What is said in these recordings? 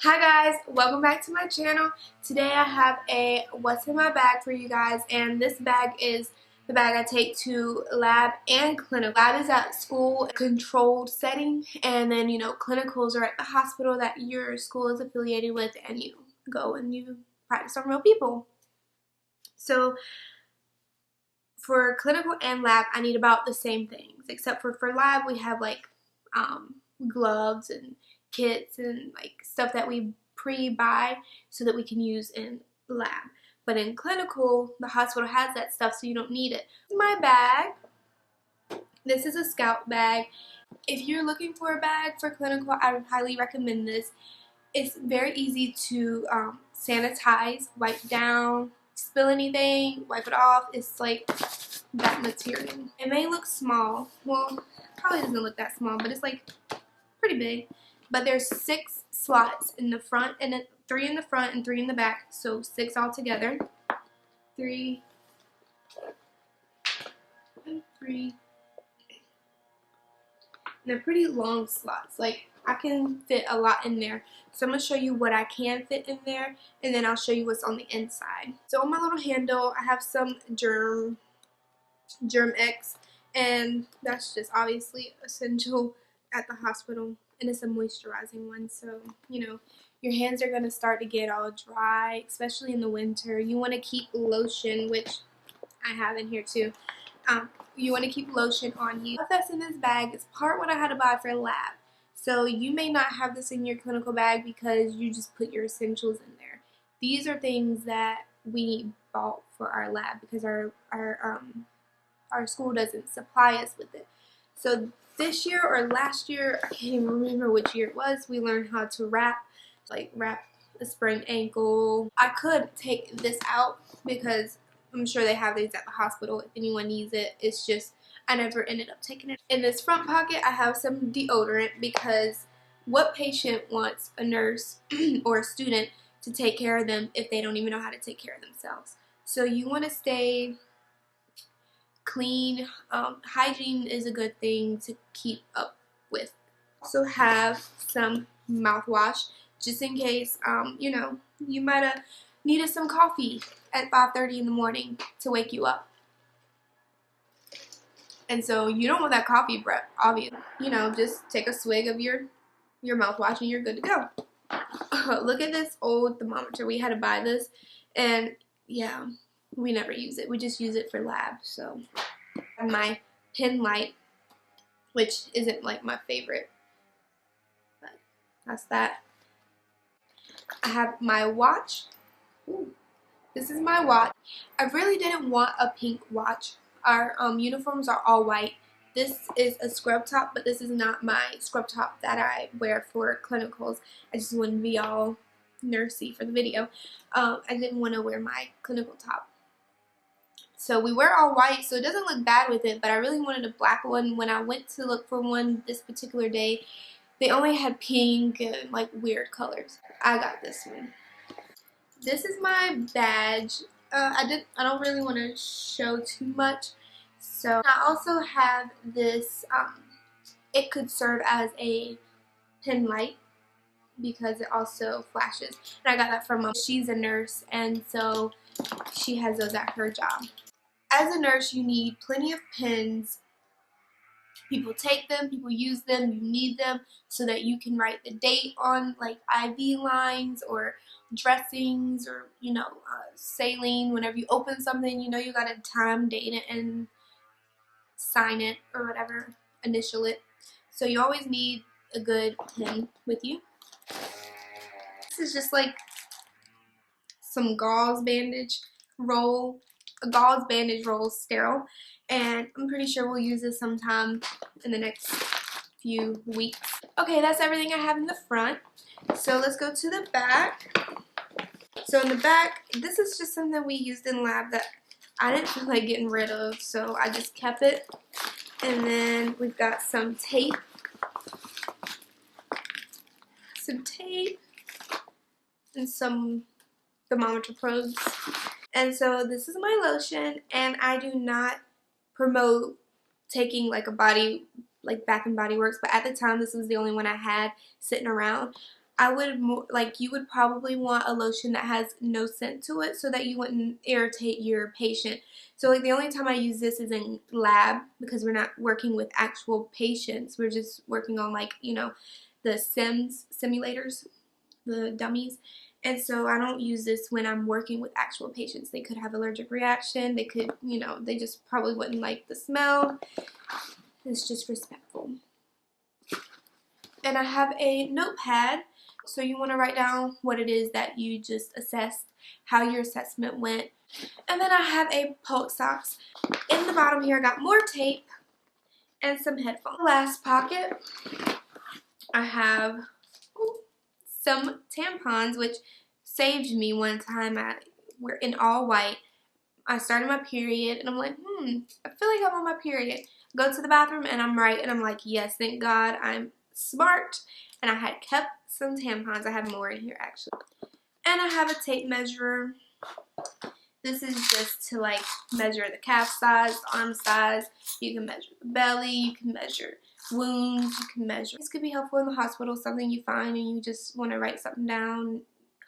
Hi guys, welcome back to my channel. Today I have a what's in my bag for you guys, and this bag is the bag I take to lab and clinic. Lab is at school, controlled setting, and then clinicals are at the hospital that your school is affiliated with, and you go and you practice on real people. So for clinical and lab I need about the same things, except for lab we have like gloves and kits and like stuff that we pre-buy so that we can use in lab. But in clinical, the hospital has that stuff, so you don't need it. My bag. This is a Scout bag. If you're looking for a bag for clinical, I would highly recommend this. It's very easy to sanitize, wipe down, spill anything, wipe it off. It's like that material. It may look small. Well, probably doesn't look that small, but it's like pretty big. But there's 6 slots in the front, and 3 in the front and 3 in the back, so 6 altogether. 3 and 3. And they're pretty long slots. Like, I can fit a lot in there. So I'm going to show you what I can fit in there, and then I'll show you what's on the inside. So on my little handle, I have some Germ X, and that's just obviously essential at the hospital. And it's a moisturizing one, so your hands are going to start to get all dry, especially in the winter. You want to keep lotion, which I have in here too. You want to keep lotion on you. Stuff that's in this bag is part what I had to buy for lab. So you may not have this in your clinical bag because you just put your essentials in there. These are things that we bought for our lab because our school doesn't supply us with it. So this year or last year, I can't even remember which year it was, we learned how to wrap a sprained ankle. I could take this out because I'm sure they have these at the hospital if anyone needs it. It's just I never ended up taking it. In this front pocket, I have some deodorant because what patient wants a nurse or a student to take care of them if they don't even know how to take care of themselves? So you want to stay clean. Hygiene is a good thing to keep up with. Also have some mouthwash just in case you might have needed some coffee at 5:30 in the morning to wake you up, and so you don't want that coffee breath. Obviously, just take a swig of your mouthwash and you're good to go. Look at this old thermometer. We had to buy this, and yeah, we never use it. We just use it for lab. So my pen light, which isn't like my favorite, but that's that. I have my watch. Ooh, this is my watch. I really didn't want a pink watch. Our uniforms are all white. This is a scrub top, but this is not my scrub top that I wear for clinicals. I just wouldn't be all nursey for the video. I didn't want to wear my clinical top. So we wear all white, so it doesn't look bad with it, but I really wanted a black one. When I went to look for one this particular day, they only had pink and like weird colors. I got this one. This is my badge. I don't really want to show too much. So I also have this, it could serve as a pen light because it also flashes. And I got that from she's a nurse, and so she has those at her job. As a nurse, you need plenty of pens. People take them, people use them, you need them so that you can write the date on like IV lines or dressings or saline. Whenever you open something, you gotta time, date it, and sign it or whatever, initial it. So you always need a good pen with you. This is just like some gauze bandage roll. A gauze bandage roll, sterile, and I'm pretty sure we'll use this sometime in the next few weeks. Okay, that's everything I have in the front. So let's go to the back. So in the back, this is just something we used in lab that I didn't feel like getting rid of, so I just kept it. And then we've got some tape. And some thermometer probes. And so this is my lotion, and I do not promote taking like a Bath and Body Works, but at the time this was the only one I had sitting around. I would like, you would probably want a lotion that has no scent to it so that you wouldn't irritate your patient. So like the only time I use this is in lab, because we're not working with actual patients. We're just working on, like, you know, the simulators, the dummies. And so I don't use this when I'm working with actual patients. They could have allergic reaction. They could, you know, they just probably wouldn't like the smell. It's just respectful. And I have a notepad. So you want to write down what it is that you just assessed, how your assessment went. And then I have a pulse socks. In the bottom here, I got more tape and some headphones. Last pocket, I have some tampons, which saved me one time. We're in all white. I started my period, and I'm like, I feel like I'm on my period. Go to the bathroom, and I'm right, and I'm like, yes, thank God, I'm smart. And I had kept some tampons. I have more in here, actually. And I have a tape measurer. This is just to, like, measure the calf size, arm size. You can measure the belly. You can measure wounds. You can measure. This could be helpful in the hospital, something you find and you just want to write something down,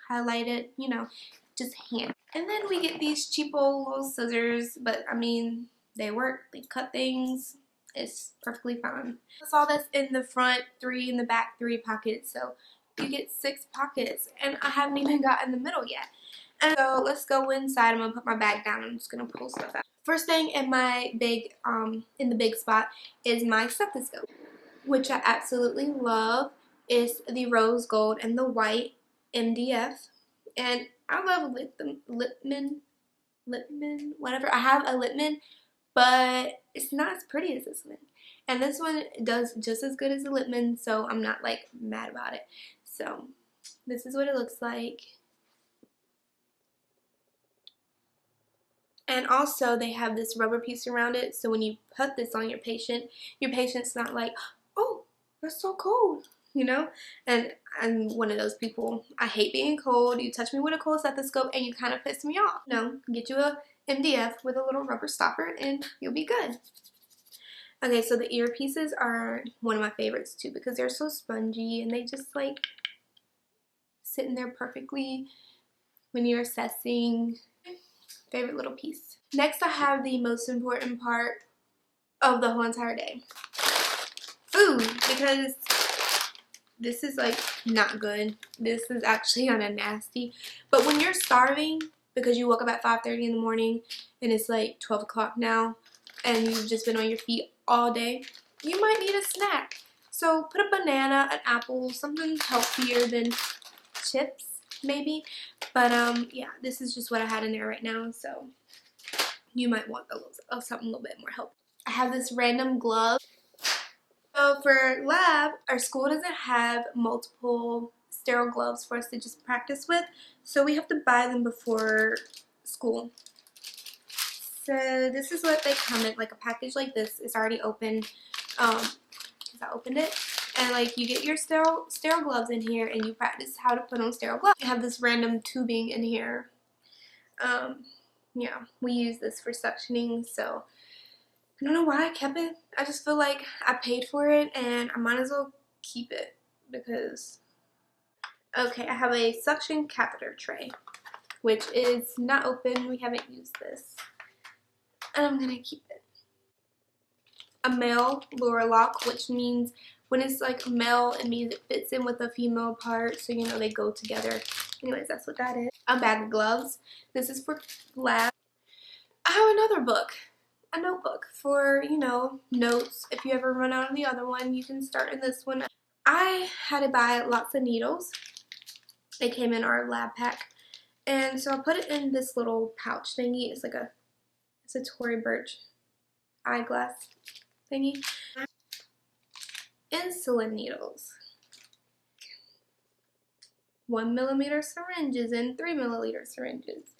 highlight it, you know, just hand. And then we get these cheapo little scissors, but I mean, they work. They cut things. It's perfectly fine. That's all that's in the front 3, in the back 3 pockets. So you get 6 pockets, and I haven't even gotten the middle yet. And so let's go inside. I'm gonna put my bag down. I'm just gonna pull stuff out. First thing in my big, in the big spot is my stethoscope, which I absolutely love. Is the rose gold and the white MDF, and I love Lippmann, whatever. I have a Lippmann, but it's not as pretty as this one. And this one does just as good as the Lippmann, so I'm not like mad about it. So this is what it looks like. And also they have this rubber piece around it, so when you put this on your patient's not like, oh, that's so cold, you know? And I'm one of those people. I hate being cold. You touch me with a cold stethoscope and you kind of piss me off. No, get you a MDF with a little rubber stopper and you'll be good. Okay, so the earpieces are one of my favorites too, because they're so spongy and they just like sit in there perfectly when you're assessing. Favorite little piece. Next, I have the most important part of the whole entire day. Food, because this is like not good. This is actually kind of nasty. But when you're starving, because you woke up at 5:30 in the morning and it's like 12 o'clock now and you've just been on your feet all day, you might need a snack. So put a banana, an apple, something healthier than chips maybe. But yeah, this is just what I had in there right now, so you might want something a little bit more healthy. I have this random glove. So for lab, our school doesn't have multiple sterile gloves for us to just practice with, so we have to buy them before school. So this is what they come in, like a package like this. It's already open, because I opened it. And like you get your sterile gloves in here and you practice how to put on sterile gloves. You have this random tubing in here. Yeah, we use this for suctioning, so I don't know why I kept it. I just feel like I paid for it and I might as well keep it because... Okay, I have a suction catheter tray, which is not open. We haven't used this. And I'm going to keep it. A male lower lock, which means when it's like male, it means it fits in with the female part, so you know they go together. Anyways, that's what that is. A bag of gloves. This is for lab. I have another book. A notebook for, you know, notes. If you ever run out of the other one, you can start in this one. I had to buy lots of needles. They came in our lab pack. And so I put it in this little pouch thingy. It's a Tory Burch eyeglass thingy. Insulin needles. 1mm syringes and 3mm syringes.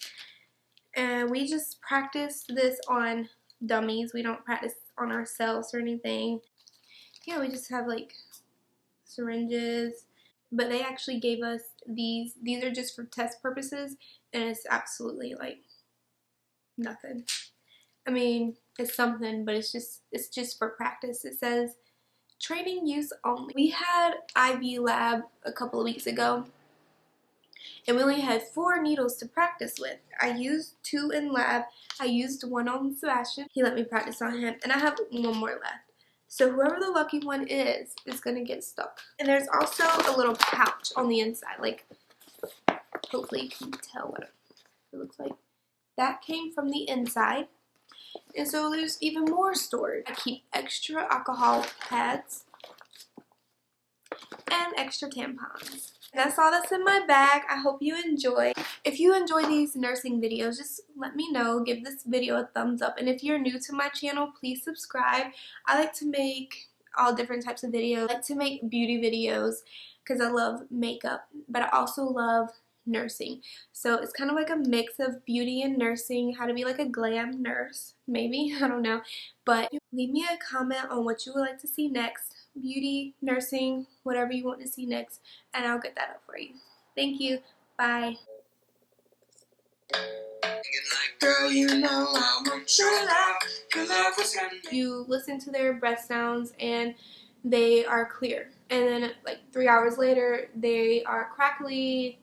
And we just practice this on dummies. We don't practice on ourselves or anything. Yeah, we just have like syringes. But they actually gave us these. These are just for test purposes. And it's absolutely like nothing. I mean, it's something, but it's just for practice. It says training use only. We had IV lab a couple of weeks ago, and we only had 4 needles to practice with. I used 2 in lab. I used 1 on Sebastian. He let me practice on him, and I have 1 more left. So whoever the lucky one is gonna get stuck. And there's also a little pouch on the inside. Like, hopefully you can tell what it looks like. That came from the inside. And so there's even more storage. I keep extra alcohol pads and extra tampons. That's all that's in my bag. I hope you enjoy. If you enjoy these nursing videos, just let me know. Give this video a thumbs up. And if you're new to my channel, please subscribe. I like to make all different types of videos. I like to make beauty videos because I love makeup, but I also love nursing. So it's kind of like a mix of beauty and nursing, how to be like a glam nurse, maybe, I don't know. But leave me a comment on what you would like to see next. Beauty, nursing, whatever you want to see next, and I'll get that up for you. Thank you. Bye. Girl, you know I want your love. You listen to their breath sounds and they are clear, and then like 3 hours later they are crackly,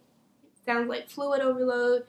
sounds like fluid overload.